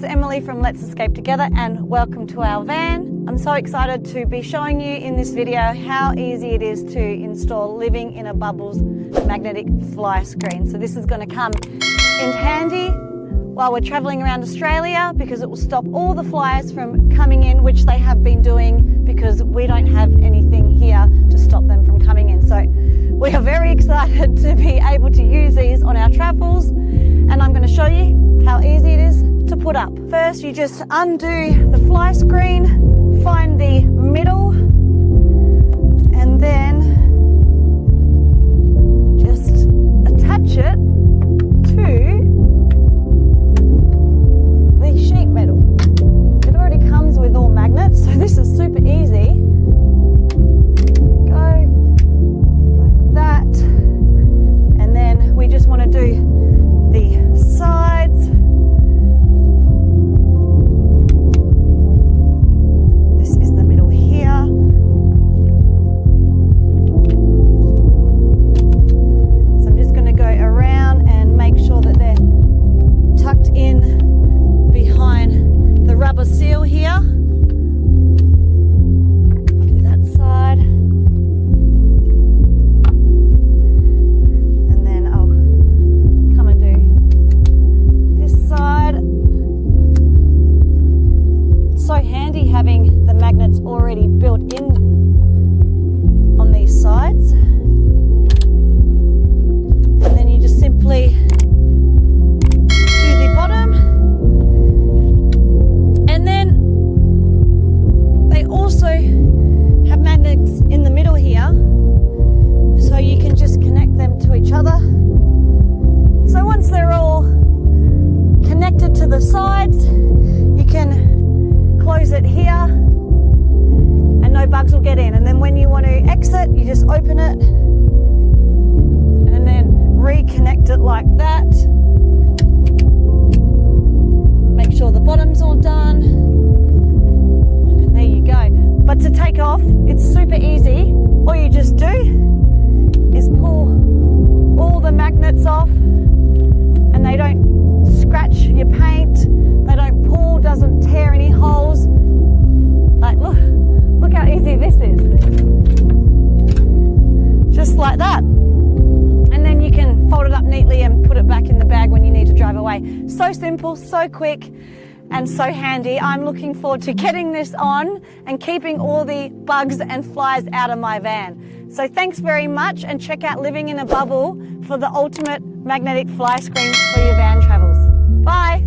Emily from Let's Escape Together and welcome to our van. I'm so excited to be showing you in this video how easy it is to install living in a Bubble's magnetic fly screen. So this is going to come in handy while we're travelling around Australia because it will stop all the flies from coming in, which they have been doing because we don't have anything here to stop them from coming in. So we are very excited to be able to use these on our travels, and I'm going to show you how easy it is to put up. First, you just undo the fly screen, find the middle, and then just attach it to the sheet metal. It already comes with all magnets, so this is super easy. Go like that, and then we just want to do the sides. This is the middle here. So I'm just going to go around and make sure that they're tucked in behind the rubber seal here. Do that side. And then I'll come and do this side. It's so handy having the magnets already built in on these sides. And then you just simply do the bottom. And then they also have magnets in the middle here, so you can just connect them to each other. So once they're all connected to the sides, you can close it here and no bugs will get in. And then when you want to exit, you just open it and then reconnect it like that. Make sure the bottom's all done, and there you go. But to take off, it's super easy. All you just do is pull all the magnets off, and they don't scratch your paint, they don't pull, doesn't tear any holes. Like, look how easy this is. Just like that. And then you can fold it up neatly and put it back in the bag when you need to drive away. So simple, so quick, and so handy. I'm looking forward to getting this on and keeping all the bugs and flies out of my van. So thanks very much, and check out Living in a Bubble for the ultimate magnetic fly screen for your van travels. Bye.